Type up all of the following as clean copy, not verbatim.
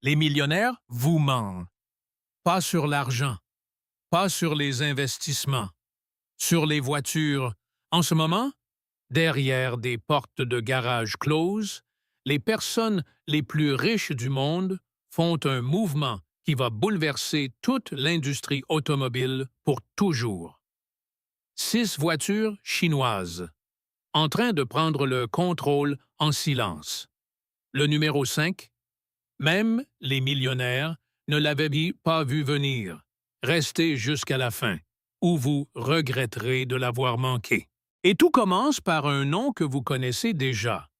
Les millionnaires vous mentent. Pas sur l'argent, pas sur les investissements, sur les voitures. En ce moment, derrière des portes de garage closes, les personnes les plus riches du monde font un mouvement qui va bouleverser toute l'industrie automobile pour toujours. 6 voitures chinoises, en train de prendre le contrôle en silence. Le numéro 5, même les millionnaires ne l'avaient pas vu venir. Restez jusqu'à la fin, ou vous regretterez de l'avoir manqué. Et tout commence par un nom que vous connaissez déjà,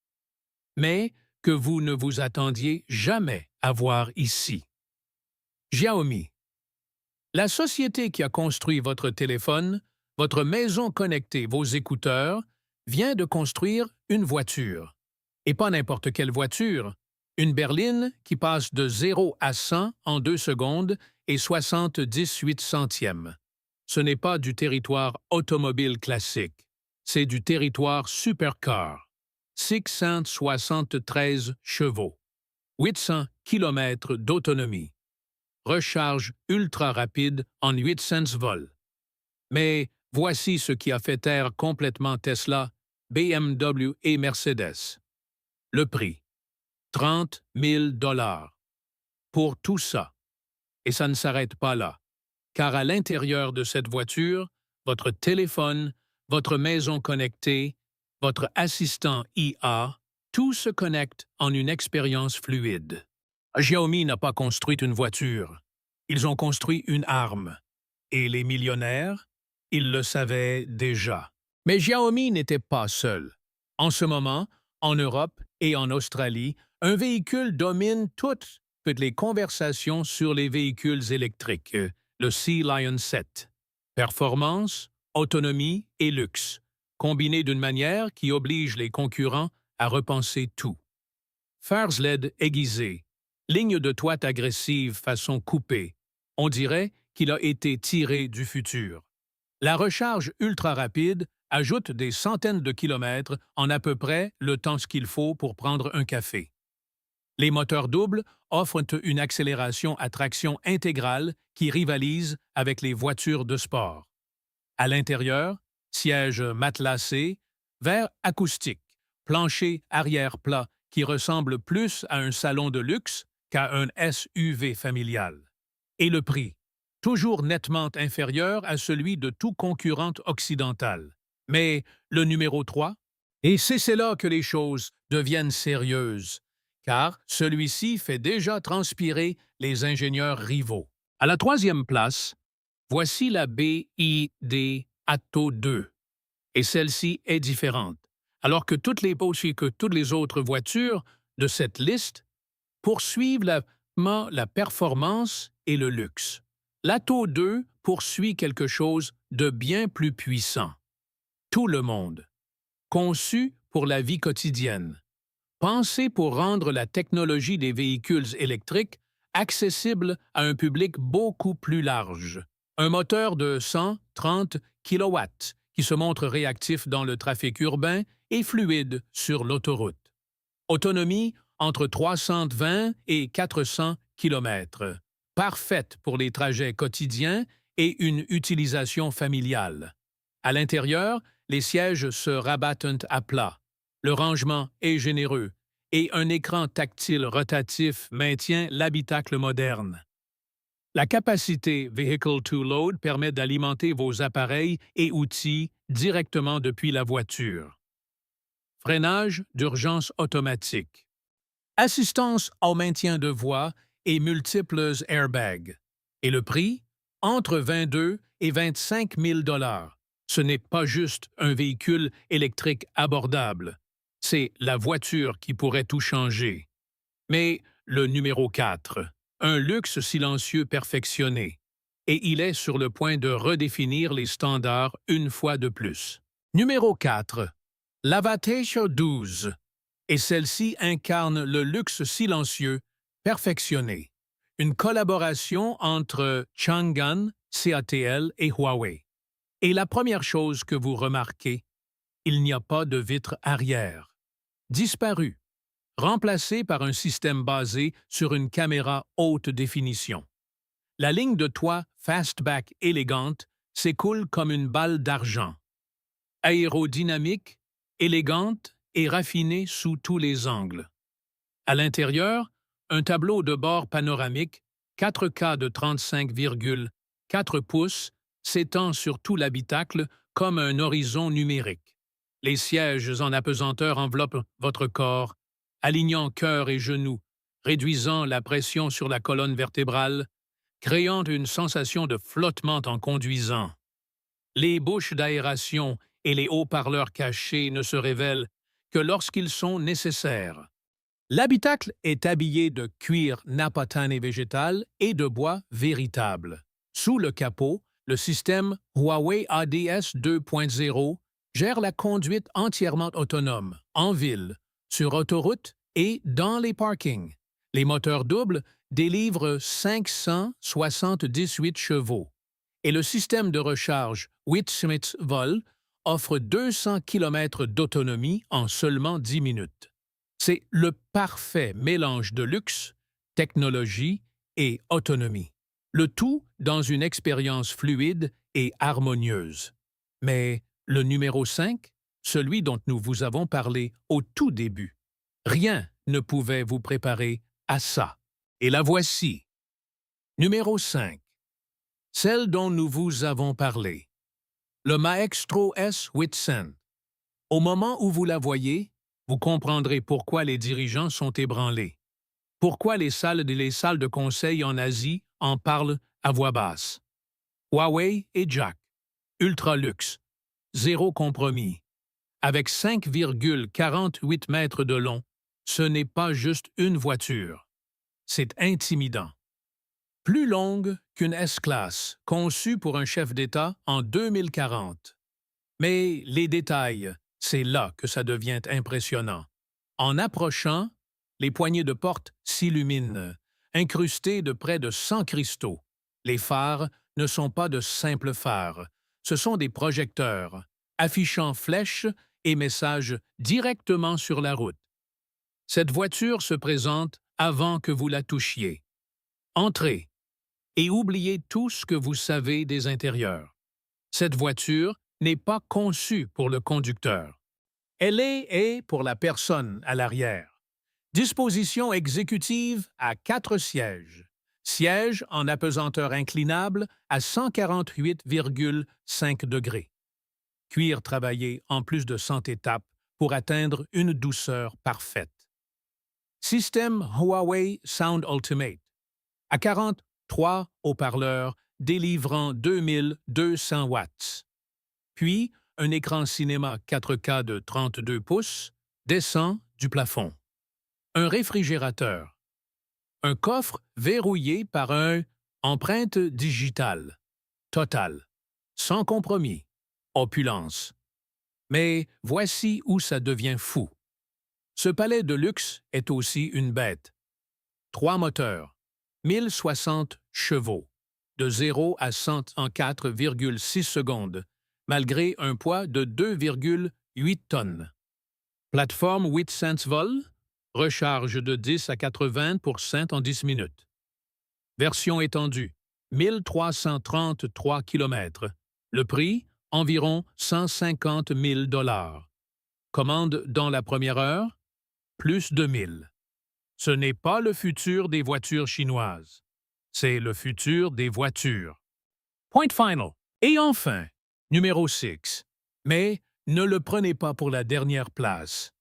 mais que vous ne vous attendiez jamais à voir ici. Xiaomi. La société qui a construit votre téléphone, votre maison connectée, vos écouteurs, vient de construire une voiture. Et pas n'importe quelle voiture. Une berline qui passe de 0 à 100 en 2 secondes et 78 centièmes. Ce n'est pas du territoire automobile classique. C'est du territoire supercar. 673 chevaux. 800 km d'autonomie. Recharge ultra rapide en 800 volts. Mais voici ce qui a fait taire complètement Tesla, BMW et Mercedes. Le prix. 30 000 $ pour tout ça. Et ça ne s'arrête pas là, car à l'intérieur de cette voiture, votre téléphone, votre maison connectée, votre assistant IA, tout se connecte en une expérience fluide. Xiaomi n'a pas construit une voiture. Ils ont construit une arme. Et les millionnaires, ils le savaient déjà. Mais Xiaomi n'était pas seul. En ce moment, en Europe et en Australie, un véhicule domine toutes les conversations sur les véhicules électriques, le Sea Lion 7. Performance, autonomie et luxe, combinés d'une manière qui oblige les concurrents à repenser tout. Phares LED aiguisés, ligne de toit agressive façon coupée. On dirait qu'il a été tiré du futur. La recharge ultra rapide ajoute des centaines de kilomètres en à peu près le temps qu'il faut pour prendre un café. Les moteurs doubles offrent une accélération à traction intégrale qui rivalise avec les voitures de sport. À l'intérieur, sièges matelassés, verre acoustique, plancher arrière plat qui ressemble plus à un salon de luxe qu'à un SUV familial. Et le prix, toujours nettement inférieur à celui de tout concurrent occidental. Mais le numéro 3? Et c'est là que les choses deviennent sérieuses, car celui-ci fait déjà transpirer les ingénieurs rivaux. À la 3e place, voici la BYD Atto 2. Et celle-ci est différente, alors que toutes les autres voitures de cette liste poursuivent la performance et le luxe. L'Atto 2 poursuit quelque chose de bien plus puissant. Tout le monde. Conçu pour la vie quotidienne. Pensé pour rendre la technologie des véhicules électriques accessible à un public beaucoup plus large. Un moteur de 130 kW qui se montre réactif dans le trafic urbain et fluide sur l'autoroute. Autonomie entre 320 et 400 km. Parfaite pour les trajets quotidiens et une utilisation familiale. À l'intérieur, les sièges se rabattent à plat. Le rangement est généreux et un écran tactile rotatif maintient l'habitacle moderne. La capacité Vehicle to Load permet d'alimenter vos appareils et outils directement depuis la voiture. Freinage d'urgence automatique. Assistance au maintien de voie et multiples airbags. Et le prix? Entre 22 et 25 000 $. Ce n'est pas juste un véhicule électrique abordable. C'est la voiture qui pourrait tout changer. Mais le numéro 4, un luxe silencieux perfectionné. Et il est sur le point de redéfinir les standards une fois de plus. Numéro 4, l'Avatation 12. Et celle-ci incarne le luxe silencieux perfectionné. Une collaboration entre Changan, CATL et Huawei. Et la première chose que vous remarquez, il n'y a pas de vitre arrière. Disparu. remplacé par un système basé sur une caméra haute définition. La ligne de toit Fastback élégante s'écoule comme une balle d'argent. Aérodynamique, élégante et raffinée sous tous les angles. À l'intérieur, un tableau de bord panoramique 4K de 35,4 pouces s'étend sur tout l'habitacle comme un horizon numérique. Les sièges en apesanteur enveloppent votre corps, alignant cœur et genoux, réduisant la pression sur la colonne vertébrale, créant une sensation de flottement en conduisant. Les bouches d'aération et les haut-parleurs cachés ne se révèlent que lorsqu'ils sont nécessaires. L'habitacle est habillé de cuir napatané végétal et de bois véritable. Sous le capot, le système Huawei ADS 2.0 gère la conduite entièrement autonome, en ville, sur autoroute et dans les parkings. Les moteurs doubles délivrent 578 chevaux et le système de recharge Witsmith-Vol offre 200 km d'autonomie en seulement 10 minutes. C'est le parfait mélange de luxe, technologie et autonomie. Le tout dans une expérience fluide et harmonieuse. Mais le numéro 5, celui dont nous vous avons parlé au tout début, rien ne pouvait vous préparer à ça. Et la voici. Numéro 5. Celle dont nous vous avons parlé. Le Maestro S800. Au moment où vous la voyez, vous comprendrez pourquoi les dirigeants sont ébranlés. Pourquoi les salles de conseil en Asie en parlent à voix basse. Huawei et Jack. Ultra luxe. Zéro compromis. Avec 5,48 mètres de long, ce n'est pas juste une voiture. C'est intimidant. Plus longue qu'une S-Class, conçue pour un chef d'État en 2040. Mais les détails, c'est là que ça devient impressionnant. En approchant, les poignées de porte s'illuminent, incrustées de près de 100 cristaux. Les phares ne sont pas de simples phares, ce sont des projecteurs, affichant flèches et messages directement sur la route. Cette voiture se présente avant que vous la touchiez. Entrez et oubliez tout ce que vous savez des intérieurs. Cette voiture n'est pas conçue pour le conducteur. Elle est pour la personne à l'arrière. Disposition exécutive à 4 sièges. Siège en apesanteur inclinable à 148,5 degrés. Cuir travaillé en plus de 100 étapes pour atteindre une douceur parfaite. Système Huawei Sound Ultimate. À 43 haut-parleurs délivrant 2200 watts. Puis, un écran cinéma 4K de 32 pouces descend du plafond. Un réfrigérateur. Un coffre verrouillé par un empreinte digitale. Total. Sans compromis. Opulence. Mais voici où ça devient fou. Ce palais de luxe est aussi une bête. 3 moteurs. 1060 chevaux. De 0 à 100 en 4,6 secondes, malgré un poids de 2,8 tonnes. Plateforme Witsense Vol, recharge de 10 à 80% en 10 minutes. Version étendue, 1333 km. Le prix, environ 150 000 $. Commande dans la première heure, plus de 1000. Ce n'est pas le futur des voitures chinoises. C'est le futur des voitures. Point final. Et enfin, numéro 6. Mais ne le prenez pas pour la dernière place.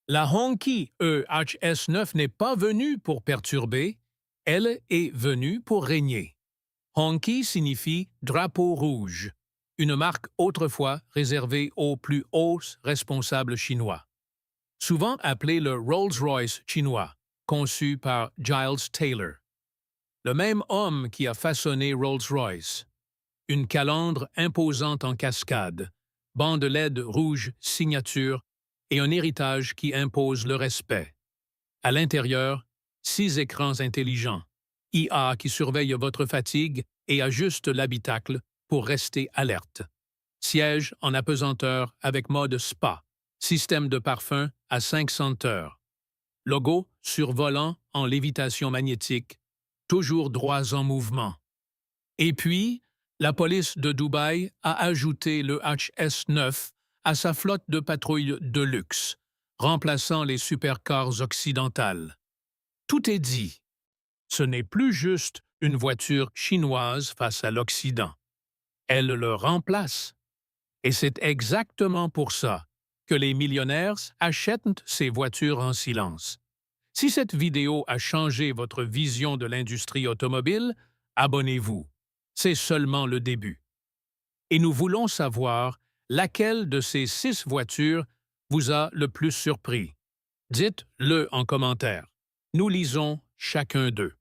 La Hongqi EHS9 n'est pas venue pour perturber, elle est venue pour régner. Hongqi signifie drapeau rouge, une marque autrefois réservée aux plus hauts responsables chinois. Souvent appelé le Rolls-Royce chinois, conçu par Giles Taylor. Le même homme qui a façonné Rolls-Royce. Une calandre imposante en cascade, bande LED rouge signature et un héritage qui impose le respect. À l'intérieur, 6 écrans intelligents, IA qui surveille votre fatigue et ajuste l'habitacle pour rester alerte. Siège en apesanteur avec mode spa, système de parfum à 5 senteurs. Logo survolant en lévitation magnétique, toujours droits en mouvement. Et puis, la police de Dubaï a ajouté le HS-9 à sa flotte de patrouilles de luxe, remplaçant les supercars occidentales. Tout est dit. Ce n'est plus juste une voiture chinoise face à l'Occident. Elle le remplace. Et c'est exactement pour ça que les millionnaires achètent ces voitures en silence. Si cette vidéo a changé votre vision de l'industrie automobile, abonnez-vous. C'est seulement le début. Et nous voulons savoir laquelle de ces 6 voitures vous a le plus surpris. Dites-le en commentaire. Nous lisons chacun d'eux.